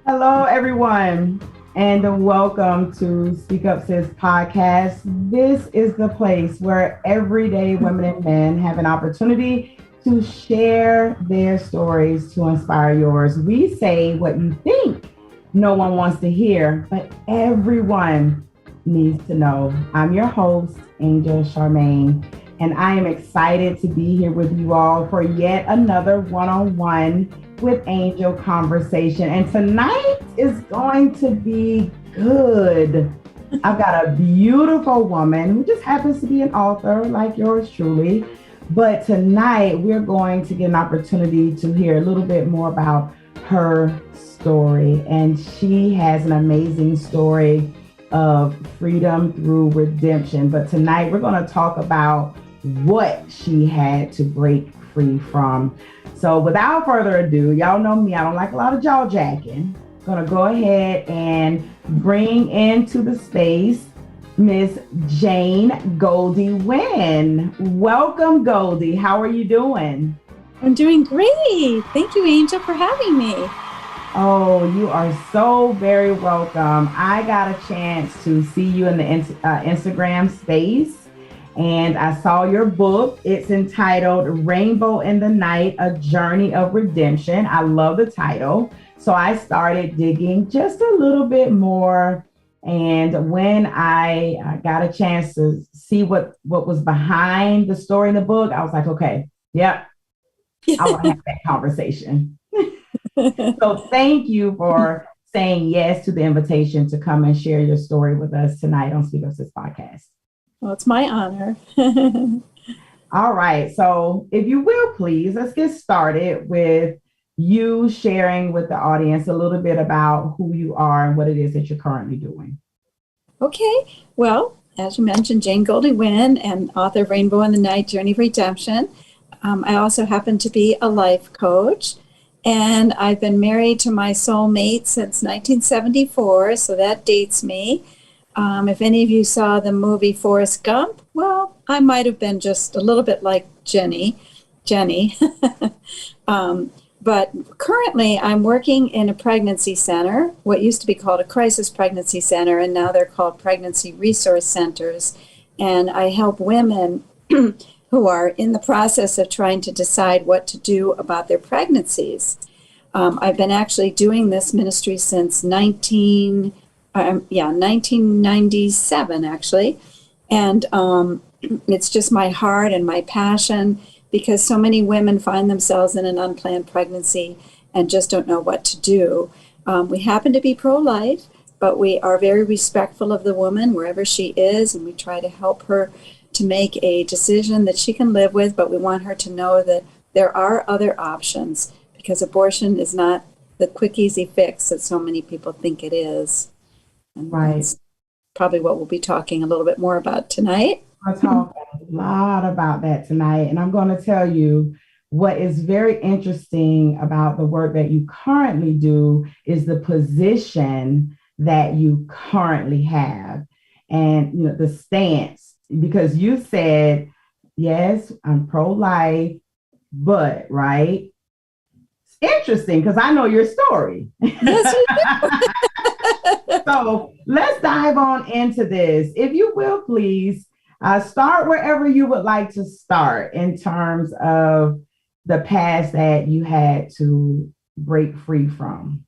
Hello, everyone, and welcome to SpeakUp Sis podcast. This is the place where everyday women and men have an opportunity to share their stories to inspire yours. We say what you think no one wants to hear, but everyone needs to know. I'm your host, Angel Charmaine, and I am excited to be here with you all for yet another one-on-one with Angel conversation. And tonight is going to be good. I've got a beautiful woman who just happens to be an author like yours truly. But tonight we're going to get an opportunity to hear a little bit more about her story. And she has an amazing story of freedom through redemption. But tonight we're going to talk about what she had to break free from. So without further ado, y'all know me, I don't like a lot of jaw jacking. Gonna go ahead and bring into the space Miss Jane Goldie Winn. Welcome, Goldie. How are you doing? I'm doing great. Thank you, Angel, for having me. Oh, you are so very welcome. I got a chance to see you in the Instagram space. And I saw your book. It's entitled Rainbow in the Night, A Journey of Redemption. I love the title. So I started digging just a little bit more. And when I got a chance to see what was behind the story in the book, I was like, okay, yep, I want to have that conversation. So thank you for saying yes to the invitation to come and share your story with us tonight on Speak Up Sis podcast. Well, it's my honor. All right. So if you will, please, let's get started with you sharing with the audience a little bit about who you are and what it is that you're currently doing. Okay. Well, as you mentioned, Jane Goldie Winn, and author of Rainbow in the Night, Journey of Redemption. I also happen to be a life coach, and I've been married to my soulmate since 1974, so that dates me. If any of you saw the movie Forrest Gump, well, I might have been just a little bit like Jenny. But currently I'm working in a pregnancy center, what used to be called a crisis pregnancy center, and now they're called pregnancy resource centers. And I help women who are in the process of trying to decide what to do about their pregnancies. I've been actually doing this ministry since 1997, actually. And it's just my heart and my passion, because so many women find themselves in an unplanned pregnancy and just don't know what to do. We happen to be pro-life, but we are very respectful of the woman wherever she is, and we try to help her to make a decision that she can live with, but we want her to know that there are other options, because abortion is not the quick, easy fix that so many people think it is. And right. That's probably what we'll be talking a little bit more about tonight. I'll talk a lot about that tonight. And I'm going to tell you what is very interesting about the work that you currently do is the position that you currently have and the stance, because you said, yes, I'm pro-life, but right. It's interesting because I know your story. Yes, you do. So let's dive on into this. If you will, please start wherever you would like to start in terms of the past that you had to break free from.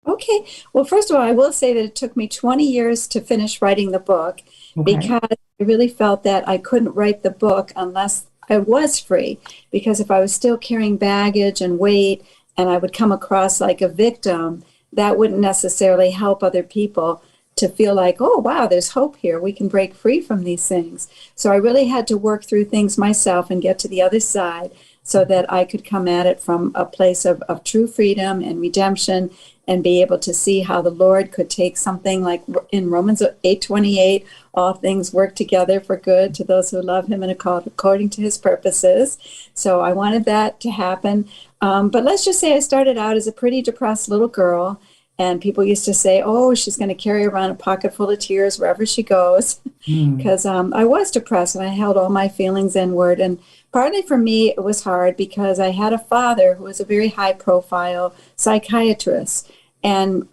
Okay. Well, first of all, I will say that it took me 20 years to finish writing the book, because I really felt that I couldn't write the book unless I was free. Because if I was still carrying baggage and weight and I would come across like a victim, that wouldn't necessarily help other people to feel like, oh, wow, there's hope here. We can break free from these things. So I really had to work through things myself and get to the other side so that I could come at it from a place of true freedom and redemption, and be able to see how the Lord could take something like in Romans 8:28, all things work together for good to those who love him and are called according to his purposes. So I wanted that to happen. But let's just say I started out as a pretty depressed little girl, and people used to say, oh, she's going to carry around a pocket full of tears wherever she goes, because I was depressed and I held all my feelings inward. And partly for me, it was hard because I had a father who was a very high profile psychiatrist. And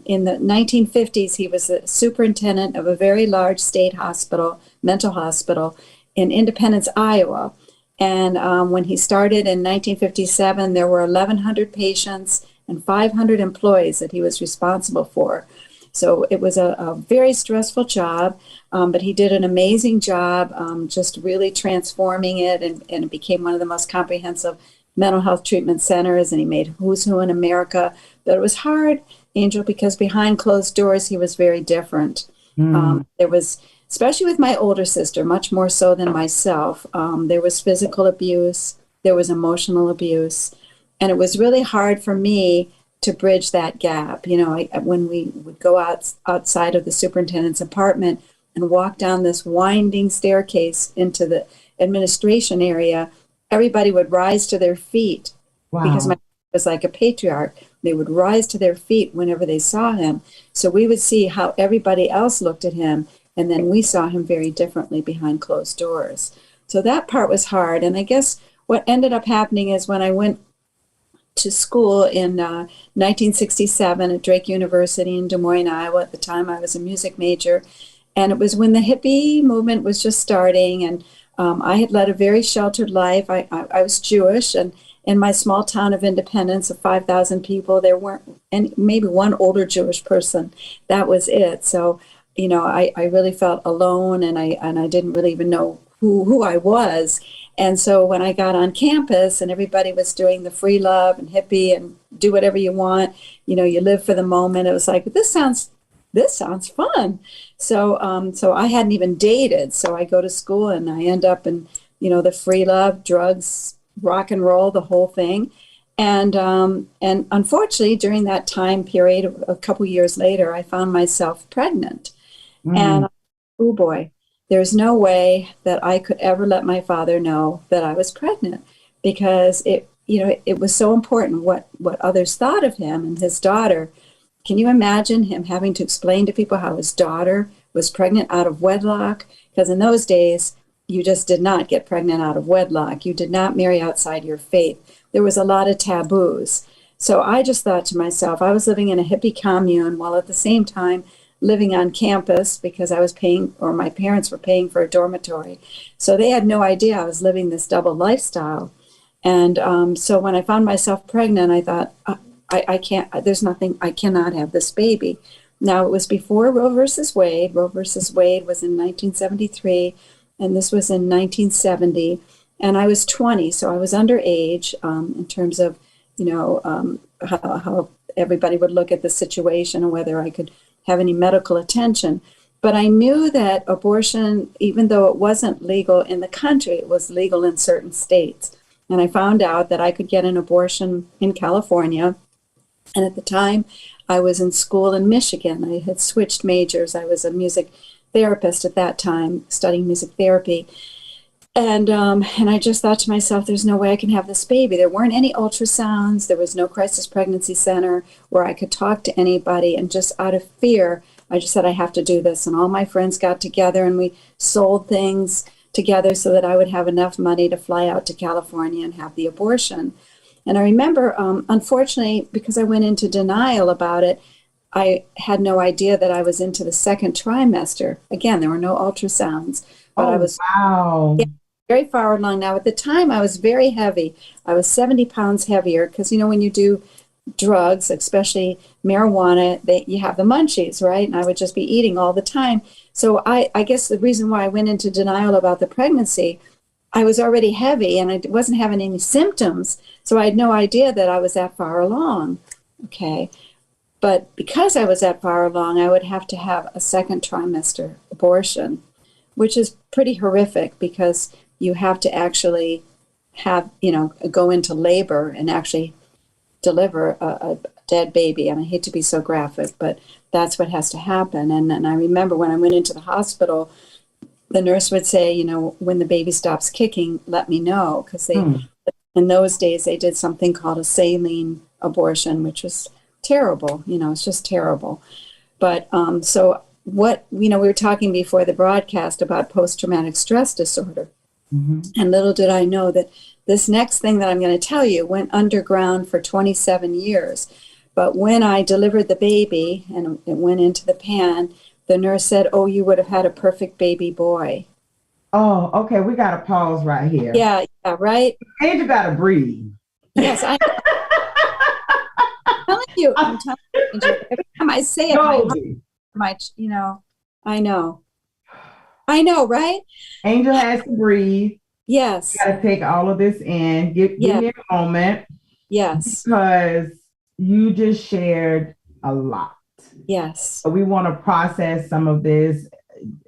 in the 1950s, he was the superintendent of a very large state hospital, mental hospital, in Independence, Iowa. And when he started in 1957, there were 1,100 patients and 500 employees that he was responsible for. So it was a very stressful job, but he did an amazing job just really transforming it, and it became one of the most comprehensive mental health treatment centers, and he made who's who in America. But it was hard, Angel, because behind closed doors, he was very different. There was, especially with my older sister, much more so than myself, there was physical abuse, there was emotional abuse, and it was really hard for me to bridge that gap. You know, when we would go outside of the superintendent's apartment and walk down this winding staircase into the administration area, everybody would rise to their feet. Wow. Because my dad was like a patriarch. They would rise to their feet whenever they saw him. So we would see how everybody else looked at him, and then we saw him very differently behind closed doors. So that part was hard. And I guess what ended up happening is when I went to school in 1967 at Drake University in Des Moines, Iowa. At the time, I was a music major. And it was when the hippie movement was just starting. And I had led a very sheltered life. I was Jewish. And in my small town of Independence of 5,000 people, there weren't maybe one older Jewish person. That was it. So, you know, I really felt alone, and I didn't really even know who I was. And so when I got on campus and everybody was doing the free love and hippie and do whatever you want, you know, you live for the moment, it was like, this sounds fun. So so I hadn't even dated. So I go to school and I end up in, you know, the free love, drugs, rock and roll, the whole thing. And unfortunately, during that time period, a couple years later, I found myself pregnant. And oh boy, there's no way that I could ever let my father know that I was pregnant, because it was so important what others thought of him and his daughter. Can you imagine him having to explain to people how his daughter was pregnant out of wedlock? Because in those days, you just did not get pregnant out of wedlock. You did not marry outside your faith. There was a lot of taboos. So I just thought to myself, I was living in a hippie commune while at the same time living on campus, because I was paying, or my parents were paying for a dormitory. So they had no idea I was living this double lifestyle. And so when I found myself pregnant, I thought, I can't, there's nothing, I cannot have this baby. Now, it was before Roe versus Wade. Roe versus Wade was in 1973, and this was in 1970. And I was 20, so I was underage in terms of, you know, how everybody would look at the situation and whether I could have any medical attention. But I knew that abortion, even though it wasn't legal in the country, it was legal in certain states. And I found out that I could get an abortion in California. And at the time, I was in school in Michigan. I had switched majors. I was a music therapist at that time, studying music therapy. And I just thought to myself, there's no way I can have this baby. There weren't any ultrasounds. There was no crisis pregnancy center where I could talk to anybody. And just out of fear, I just said, I have to do this. And all my friends got together and we sold things together so that I would have enough money to fly out to California and have the abortion. And I remember, unfortunately, because I went into denial about it, I had no idea that I was into the second trimester. Again, there were no ultrasounds. But I was very far along. Now, at the time, I was very heavy. I was 70 pounds heavier because, you know, when you do drugs, especially marijuana, you have the munchies, right? And I would just be eating all the time. So I guess the reason why I went into denial about the pregnancy, I was already heavy and I wasn't having any symptoms. So I had no idea that I was that far along. Okay. But because I was that far along, I would have to have a second trimester abortion, which is pretty horrific because you have to actually have, you know, go into labor and actually deliver a dead baby. And I hate to be so graphic, but that's what has to happen. And I remember when I went into the hospital, the nurse would say, you know, when the baby stops kicking, let me know. Because in those days, they did something called a saline abortion, which was terrible. You know, it's just terrible. But so what, you know, we were talking before the broadcast about post-traumatic stress disorder. And little did I know that this next thing that I'm going to tell you went underground for 27 years. But when I delivered the baby and it went into the pan, the nurse said, "Oh, you would have had a perfect baby boy." Oh, okay. We got to pause right here. Yeah, yeah, right? And you got to breathe. Yes, I'm telling you. I'm telling you, Angel. Every time I say it, Goldie. I know. I know, right? Angel has to breathe. Yes. You got to take all of this in. Give me a moment. Yes. Because you just shared a lot. Yes. So we want to process some of this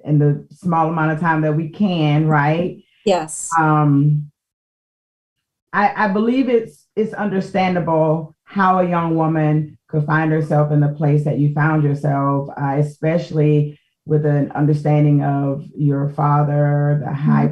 in the small amount of time that we can, right? Yes. I believe it's understandable how a young woman could find herself in the place that you found yourself, especially with an understanding of your father, the high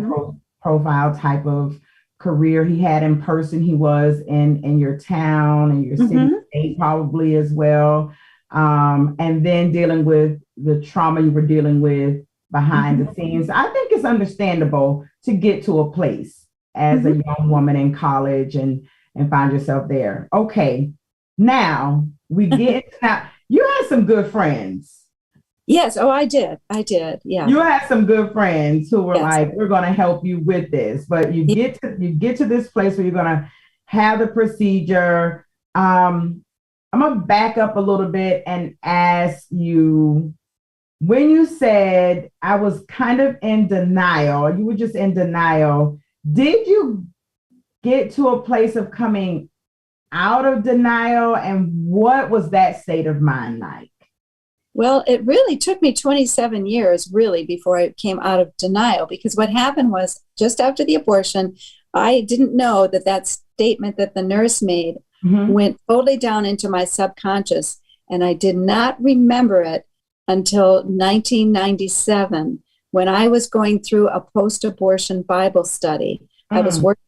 profile type of career he had in person. He was in your town and your city state probably as well. And then dealing with the trauma you were dealing with behind the scenes. I think it's understandable to get to a place as a young woman in college and find yourself there. Okay. Now we get now you had some good friends. Yes. Oh, I did. Yeah. You had some good friends who were like, we're going to help you with this, but you get to this place where you're going to have the procedure. I'm going to back up a little bit and ask you, when you said I was kind of in denial, you were just in denial. Did you get to a place of coming out of denial? And what was that state of mind like? Well, it really took me 27 years, really, before I came out of denial, because what happened was just after the abortion, I didn't know that statement that the nurse made went totally down into my subconscious, and I did not remember it until 1997, when I was going through a post-abortion Bible study. I was working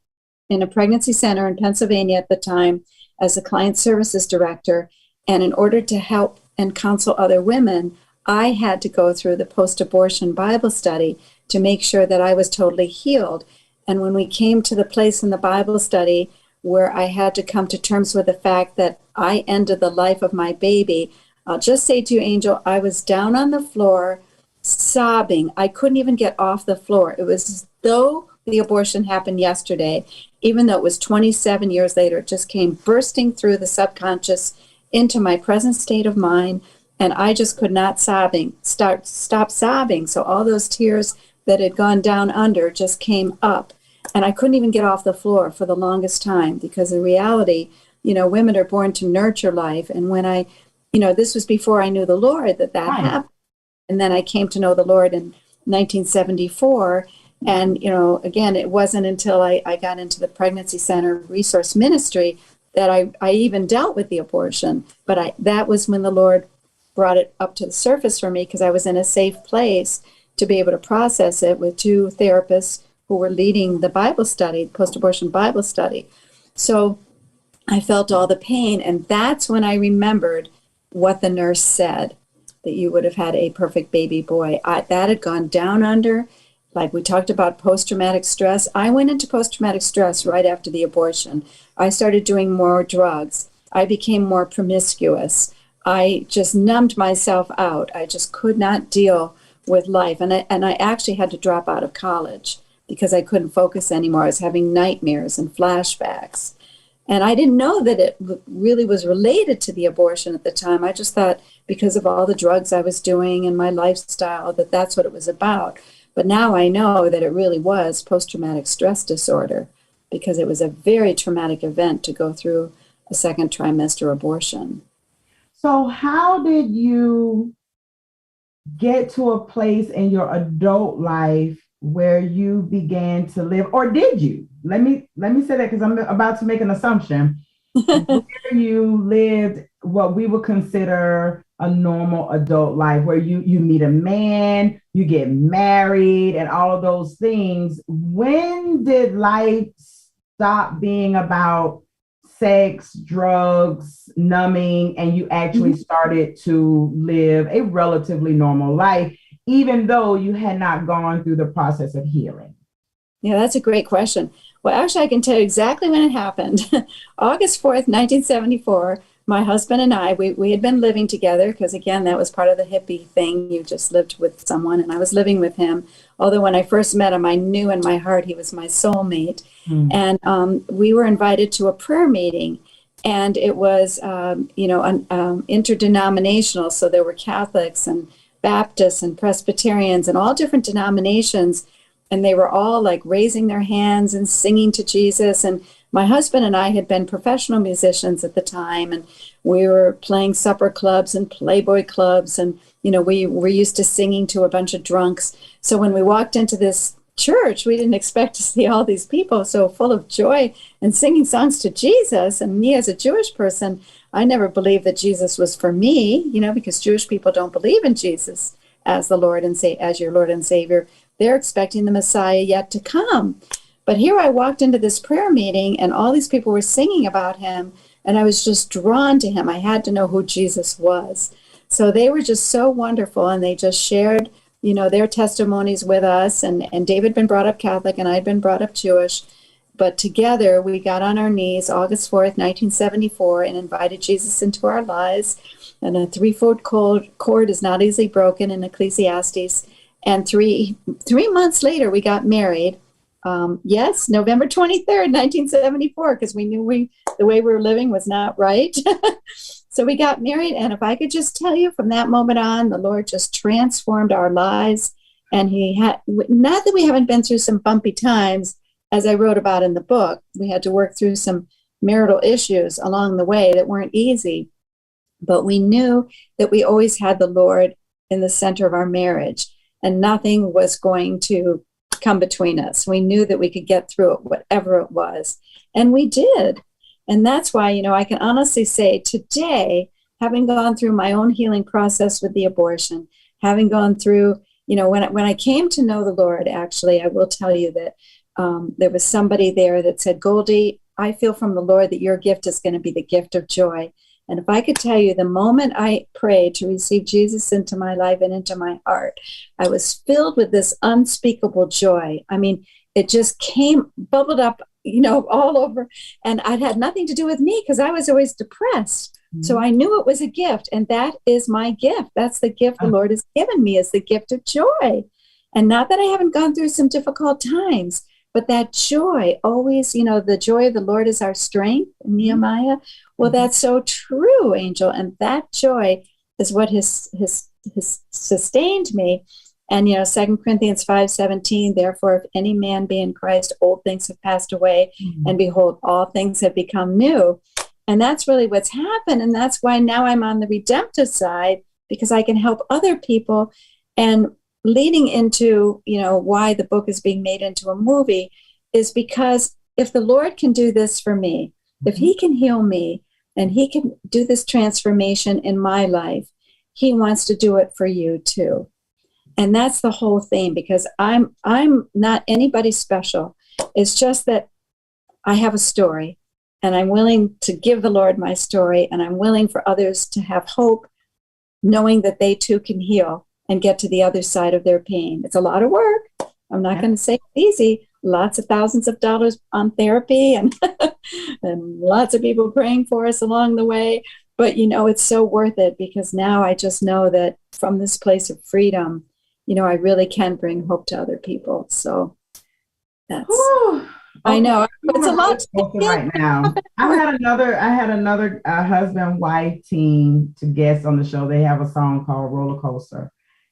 in a pregnancy center in Pennsylvania at the time as a client services director, and in order to help and counsel other women, I had to go through the post-abortion Bible study to make sure that I was totally healed. And when we came to the place in the Bible study where I had to come to terms with the fact that I ended the life of my baby, I'll just say to you, Angel, I was down on the floor sobbing. I couldn't even get off the floor. It was as though the abortion happened yesterday, even though it was 27 years later. It just came bursting through the subconscious into my present state of mind, and I just could not stop sobbing. So all those tears that had gone down under just came up, and I couldn't even get off the floor for the longest time, because in reality, women are born to nurture life. And when this was before I knew the Lord that happened. And then I came to know the Lord in 1974. And, again, it wasn't until I got into the pregnancy center resource ministry that I even dealt with the abortion. But that was when the Lord brought it up to the surface for me, because I was in a safe place to be able to process it with two therapists who were leading the Bible study, post-abortion Bible study. So I felt all the pain. And that's when I remembered what the nurse said, that you would have had a perfect baby boy. That had gone down under. Like we talked about post-traumatic stress. I went into post-traumatic stress right after the abortion. I started doing more drugs. I became more promiscuous. I just numbed myself out. I just could not deal with life. And I actually had to drop out of college because I couldn't focus anymore. I was having nightmares and flashbacks. And I didn't know that it really was related to the abortion at the time. I just thought because of all the drugs I was doing and my lifestyle, that's what it was about. But now I know that it really was post-traumatic stress disorder, because it was a very traumatic event to go through a second trimester abortion. So how did you get to a place in your adult life where you began to live, or did you? Let me say that, because I'm about to make an assumption. Where you lived what we would consider a normal adult life, where you meet a man, you get married, and all of those things. When did life stop being about sex, drugs, numbing, and you actually started to live a relatively normal life, even though you had not gone through the process of healing? Yeah, that's a great question. Well, actually, I can tell you exactly when it happened. August 4th, 1974, my husband and I, we had been living together because, again, that was part of the hippie thing. You just lived with someone, and I was living with him. Although when I first met him, I knew in my heart he was my soulmate. And we were invited to a prayer meeting, and it was, interdenominational. So there were Catholics and Baptists and Presbyterians and all different denominations, and they were all like raising their hands and singing to Jesus. And my husband and I had been professional musicians at the time, and we were playing supper clubs and Playboy clubs, and we were used to singing to a bunch of drunks. So when we walked into this church, we didn't expect to see all these people so full of joy and singing songs to Jesus. And me as a Jewish person, I never believed that Jesus was for me, because Jewish people don't believe in Jesus as the Lord and as your Lord and Savior. They're expecting the Messiah yet to come. But here I walked into this prayer meeting, and all these people were singing about him, and I was just drawn to him. I had to know who Jesus was. So they were just so wonderful, and they just shared, their testimonies with us. And David had been brought up Catholic, and I had been brought up Jewish. But together, we got on our knees August 4th, 1974, and invited Jesus into our lives. And a threefold cord is not easily broken in Ecclesiastes. And three months later, we got married. Yes, November 23rd, 1974, because we knew the way we were living was not right. So we got married, and if I could just tell you, from that moment on, the Lord just transformed our lives. And not that we haven't been through some bumpy times, as I wrote about in the book. We had to work through some marital issues along the way that weren't easy, but we knew that we always had the Lord in the center of our marriage, and nothing was going to come between us. We knew that we could get through it, whatever it was. And we did. And that's why, I can honestly say today, having gone through my own healing process with the abortion, having gone through, when I came to know the Lord, actually, I will tell you that there was somebody there that said, Goldie, I feel from the Lord that your gift is going to be the gift of joy. And if I could tell you, the moment I prayed to receive Jesus into my life and into my heart, I was filled with this unspeakable joy. I mean, it just bubbled up, all over. And it had nothing to do with me, because I was always depressed. Mm-hmm. So I knew it was a gift, and that is my gift. That's the gift the Lord has given me, is the gift of joy. And not that I haven't gone through some difficult times, but that joy always, the joy of the Lord is our strength, Nehemiah. Well, that's so true, Angel. And that joy is what has sustained me. And, 2 Corinthians 5:17, therefore, if any man be in Christ, old things have passed away, and behold, all things have become new. And that's really what's happened. And that's why now I'm on the redemptive side, because I can help other people. And leading into, why the book is being made into a movie is because if the Lord can do this for me, if he can heal me, and he can do this transformation in my life, he wants to do it for you too. And that's the whole thing, because I'm not anybody special. It's just that I have a story, and I'm willing to give the Lord my story, and I'm willing for others to have hope, knowing that they too can heal and get to the other side of their pain. It's a lot of work. I'm not going to say it's easy. Lots of thousands of dollars on therapy and and lots of people praying for us along the way. But, it's so worth it, because now I just know that from this place of freedom, I really can bring hope to other people. So that's, I know it's a lot right now. I had another husband-wife team to guest on the show. They have a song called Roller Coaster.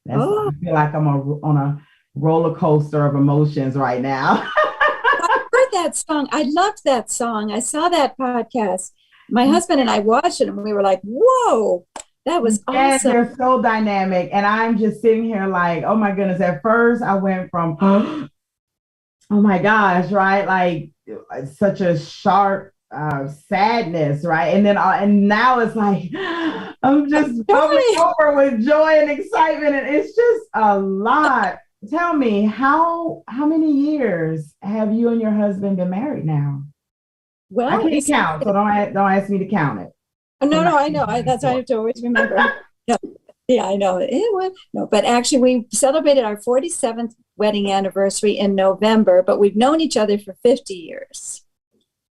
I feel like I'm on a roller coaster of emotions right now. I heard that song. I loved that song. I saw that podcast. My husband and I watched it, and we were like, whoa, that was awesome. They're so dynamic. And I'm just sitting here like, oh my goodness. At first I went from, oh my gosh, right? Like such a sharp sadness, right? And then and now it's like I'm just bubbling over with joy and excitement, and it's just a lot. Tell me, how many years have you and your husband been married now? Well, I can't count, so don't ask me to count it. No, I know. That's why I have to always remember. Yeah, I know. No, but actually, we celebrated our 47th wedding anniversary in November, but we've known each other for 50 years.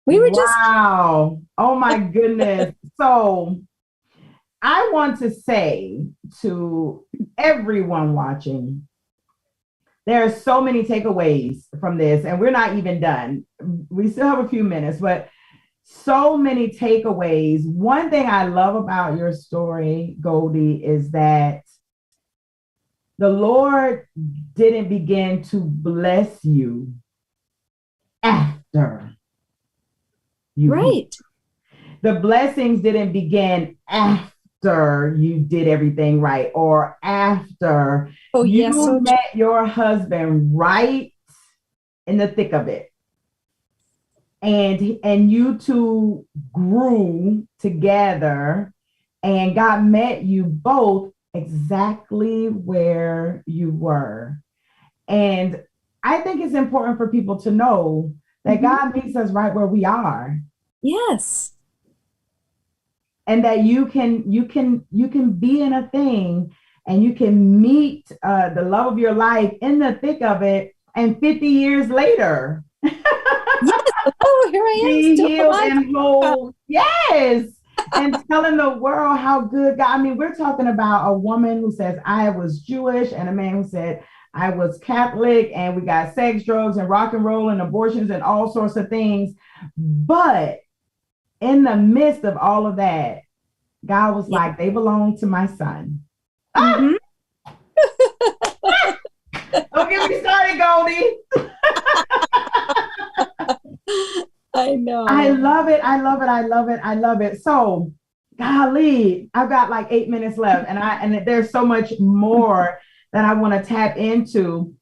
We were just, wow. Oh my goodness. So I want to say to everyone watching, there are so many takeaways from this, and we're not even done. We still have a few minutes, but so many takeaways. One thing I love about your story, Goldie, is that the Lord didn't begin to bless you after you right. the blessings didn't begin after you did everything right, or after you met your husband right in the thick of it. And you two grew together, and God met you both exactly where you were. And I think it's important for people to know that God meets us right where we are. Yes. And that you can be in a thing, and you can meet the love of your life in the thick of it, and 50 years later, yes. Oh, here I am, be still healed alive. and whole. Yes. And telling the world how good God. I mean, we're talking about a woman who says, I was Jewish, and a man who said, I was Catholic, and we got sex, drugs, and rock and roll, and abortions, and all sorts of things. But in the midst of all of that, God was like, they belong to my son. Mm-hmm. Don't get me started, Goldie. I know. I love it. I love it. I love it. I love it. So, golly, I've got like 8 minutes left, and there's so much more that I want to tap into.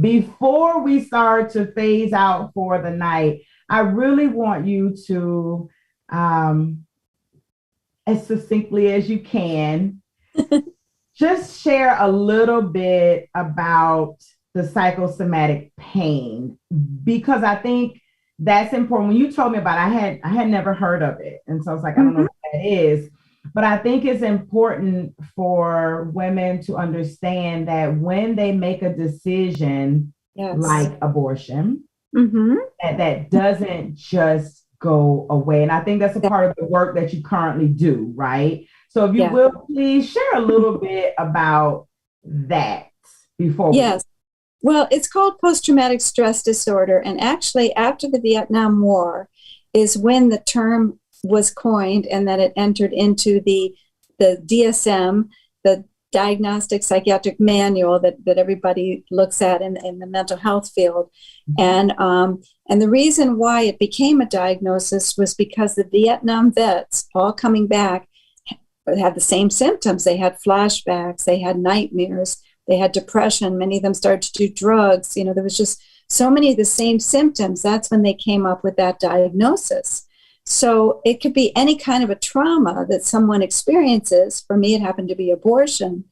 Before we start to phase out for the night, I really want you to, as succinctly as you can, just share a little bit about the psychosomatic pain, because I think that's important. When you told me about it, I had never heard of it. And so I was like, I don't know what that is. But I think it's important for women to understand that when they make a decision like abortion, that doesn't just go away. And I think that's a part of the work that you currently do, right? So if you will, please share a little bit about that before we. Yes. Well, it's called post-traumatic stress disorder. And actually, after the Vietnam War is when the term was coined, and that it entered into the DSM, the Diagnostic Psychiatric Manual that everybody looks at in the mental health field. And the reason why it became a diagnosis was because the Vietnam vets, all coming back, had the same symptoms. They had flashbacks, they had nightmares, they had depression. Many of them started to do drugs. There was just so many of the same symptoms. That's when they came up with that diagnosis. So it could be any kind of a trauma that someone experiences. For me, it happened to be abortion.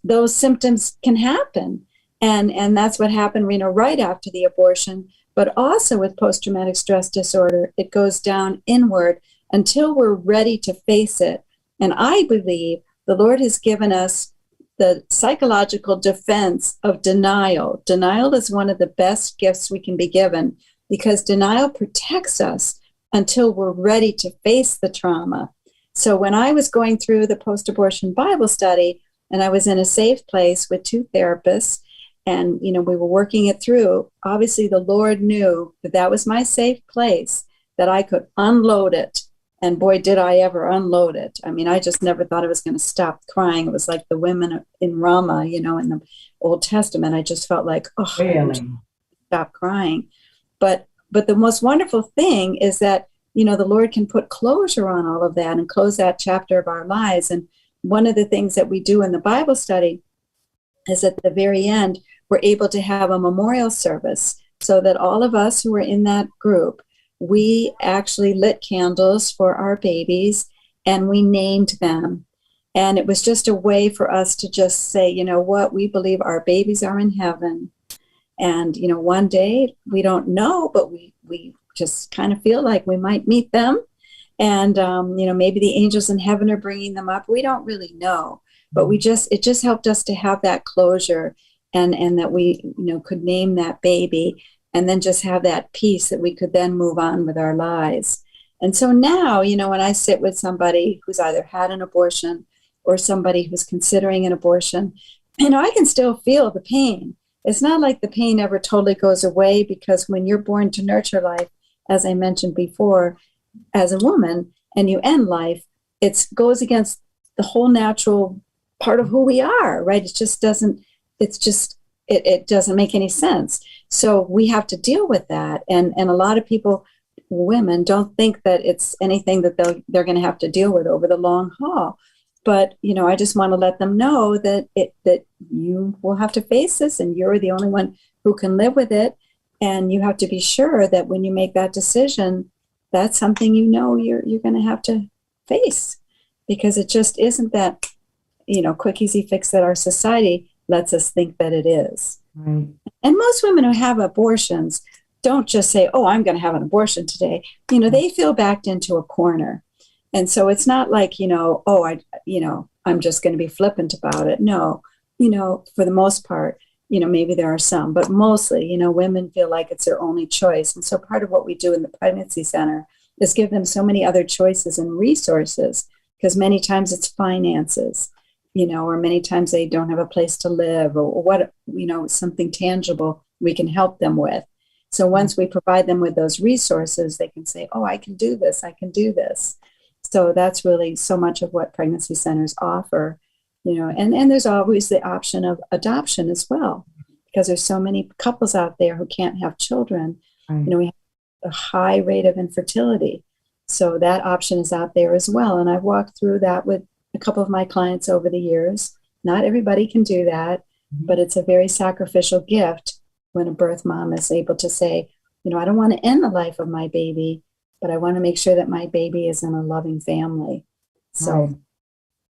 Those symptoms can happen. And that's what happened, right after the abortion. But also with post-traumatic stress disorder, it goes down inward until we're ready to face it. And I believe the Lord has given us the psychological defense of denial. Denial is one of the best gifts we can be given, because denial protects us until we're ready to face the trauma. So when I was going through the post-abortion Bible study, and I was in a safe place with 2 therapists, and we were working it through, obviously the Lord knew that was my safe place, that I could unload it. And boy, did I ever unload it. I mean, I just never thought I was going to stop crying. It was like the women in Ramah, in the Old Testament. I just felt like, really? Stop crying. But the most wonderful thing is that, the Lord can put closure on all of that and close that chapter of our lives. And one of the things that we do in the Bible study is at the very end, we're able to have a memorial service, so that all of us who were in that group, we actually lit candles for our babies, and we named them. And it was just a way for us to just say, what, we believe our babies are in heaven. And, one day, we don't know, but we just kind of feel like we might meet them. And, maybe the angels in heaven are bringing them up. We don't really know, but it just helped us to have that closure, and that we, could name that baby. and then just have that peace that we could then move on with our lives. And so now, when I sit with somebody who's either had an abortion or somebody who's considering an abortion, I can still feel the pain. It's not like the pain ever totally goes away, because when you're born to nurture life, as I mentioned before, as a woman, and you end life, it goes against the whole natural part of who we are, right? It doesn't make any sense. So we have to deal with that. And a lot of people, women, don't think that it's anything that they're going to have to deal with over the long haul. But, I just want to let them know that you will have to face this, and you're the only one who can live with it. And you have to be sure that when you make that decision, that's something you're going to have to face, because it just isn't that, quick, easy fix that our society lets us think that it is. Right. And most women who have abortions don't just say, oh, I'm going to have an abortion today. They feel backed into a corner. And so it's not like, I'm just going to be flippant about it. No, for the most part, maybe there are some, but mostly, women feel like it's their only choice. And so part of what we do in the pregnancy center is give them so many other choices and resources, because many times it's finances, or many times they don't have a place to live, or what, something tangible we can help them with. So once we provide them with those resources, they can say, oh, I can do this. I can do this. So that's really so much of what pregnancy centers offer, and there's always the option of adoption as well, because there's so many couples out there who can't have children. Right. We have a high rate of infertility. So that option is out there as well. And I've walked through that with a couple of my clients over the years. Not everybody can do that, but it's a very sacrificial gift when a birth mom is able to say, I don't want to end the life of my baby, but I want to make sure that my baby is in a loving family. So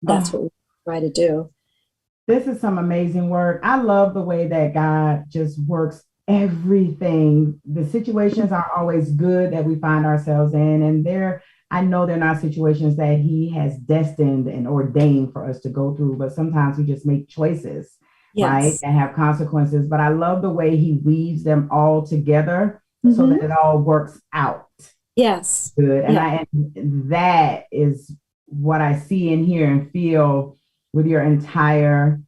that's what we try to do. This is some amazing work. I love the way that God just works everything. The situations aren't always good that we find ourselves in. And I know they're not situations that he has destined and ordained for us to go through, but sometimes we just make choices, right? That have consequences. But I love the way he weaves them all together so that it all works out. Yes. Good. And that is what I see and hear and feel with your entire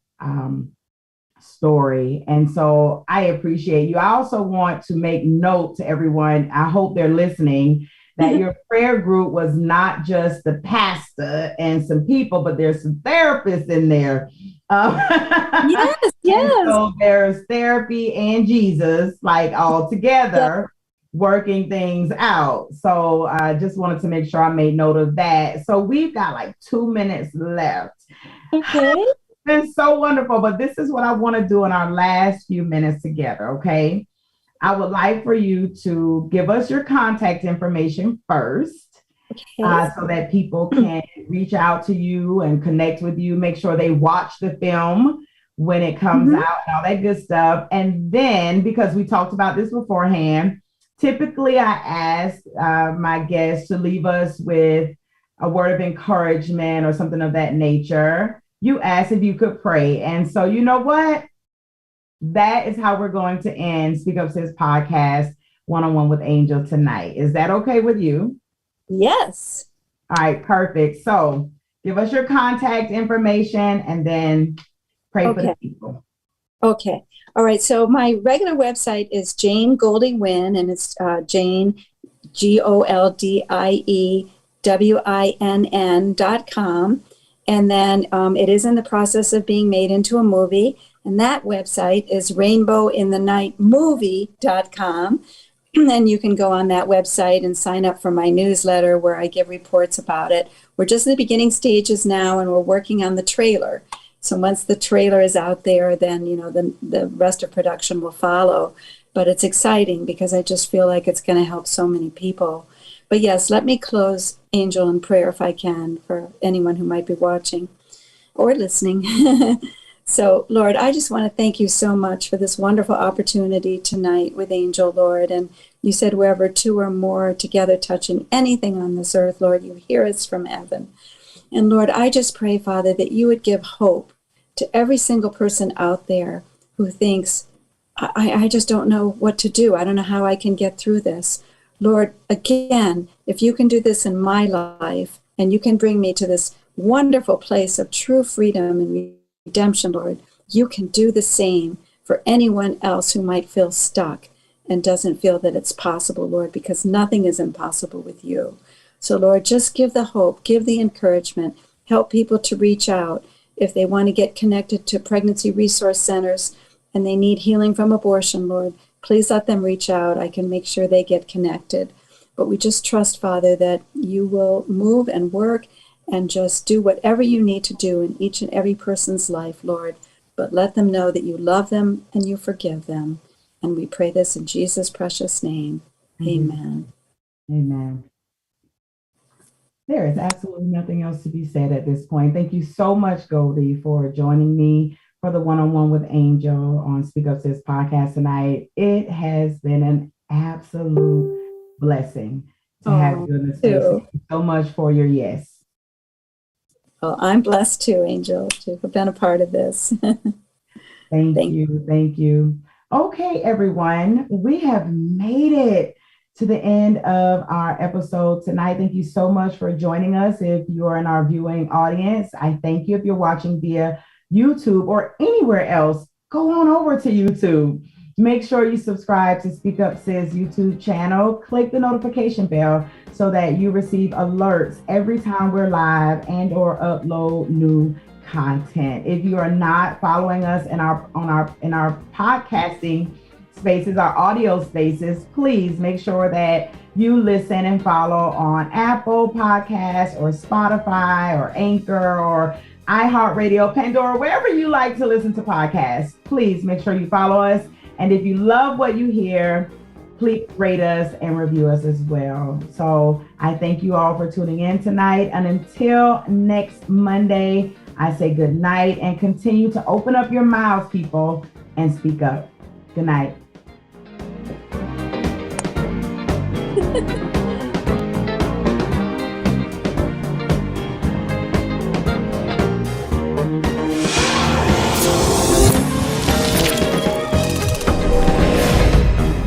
story. And so I appreciate you. I also want to make note to everyone, I hope they're listening, that your prayer group was not just the pastor and some people, but there's some therapists in there. Yes. So there's therapy and Jesus, like all together. Working things out. So I just wanted to make sure I made note of that. So we've got like 2 minutes left. Okay. It's been so wonderful, but this is what I want to do in our last few minutes together, okay? I would like for you to give us your contact information first, so that people can reach out to you and connect with you, make sure they watch the film when it comes out and all that good stuff. And then, because we talked about this beforehand, typically, I ask my guests to leave us with a word of encouragement or something of that nature. You asked if you could pray. And so, you know what? That is how we're going to end SpeakUp Sis podcast one-on-one with Angel tonight. Is that okay with you? Yes. All right, perfect. So give us your contact information and then pray for the people. Okay. All right. So my regular website is Jane Goldie Winn, and it's Jane, GoldieWinn.com. And then it is in the process of being made into a movie. And that website is rainbowinthenightmovie.com. And you can go on that website and sign up for my newsletter where I give reports about it. We're just in the beginning stages now, and we're working on the trailer. So once the trailer is out there, then, the rest of production will follow. But it's exciting because I just feel like it's going to help so many people. But yes, let me close, Angel, in prayer if I can, for anyone who might be watching or listening. So, Lord, I just want to thank you so much for this wonderful opportunity tonight with Angel, Lord. And you said wherever two or more are together touching anything on this earth, Lord, you hear us from heaven. And Lord, I just pray, Father, that you would give hope to every single person out there who thinks, I just don't know what to do. I don't know how I can get through this. Lord, again, if you can do this in my life and you can bring me to this wonderful place of true freedom and redemption, Lord, you can do the same for anyone else who might feel stuck and doesn't feel that it's possible, Lord, because nothing is impossible with you. So, Lord, just give the hope, give the encouragement, help people to reach out if they want to get connected to pregnancy resource centers and they need healing from abortion, Lord. Please let them reach out. I can make sure they get connected. But we just trust, Father, that you will move and work and just do whatever you need to do in each and every person's life, Lord. But let them know that you love them and you forgive them. And we pray this in Jesus' precious name. Amen. Amen. There is absolutely nothing else to be said at this point. Thank you so much, Goldie, for joining me for the one-on-one with Angel on SpeakUp Sis podcast tonight. It has been an absolute blessing to have you in the space. Thank you so much for your yes. Well, I'm blessed too, Angel, to have been a part of this. Thank you. Thank you. Okay, everyone, we have made it to the end of our episode tonight. Thank you so much for joining us. If you're in our viewing audience, I thank you. If you're watching via YouTube or anywhere else, go on over to YouTube. Make sure you subscribe to SpeakUp Sis YouTube channel. Click the notification bell so that you receive alerts every time we're live and or upload new content. If you are not following us in our podcasting spaces, our audio spaces, please make sure that you listen and follow on Apple Podcasts or Spotify or Anchor or iHeartRadio, Pandora, wherever you like to listen to podcasts. Please make sure you follow us. And if you love what you hear, please rate us and review us as well. So I thank you all for tuning in tonight. And until next Monday, I say good night and continue to open up your mouths, people, and speak up. Good night.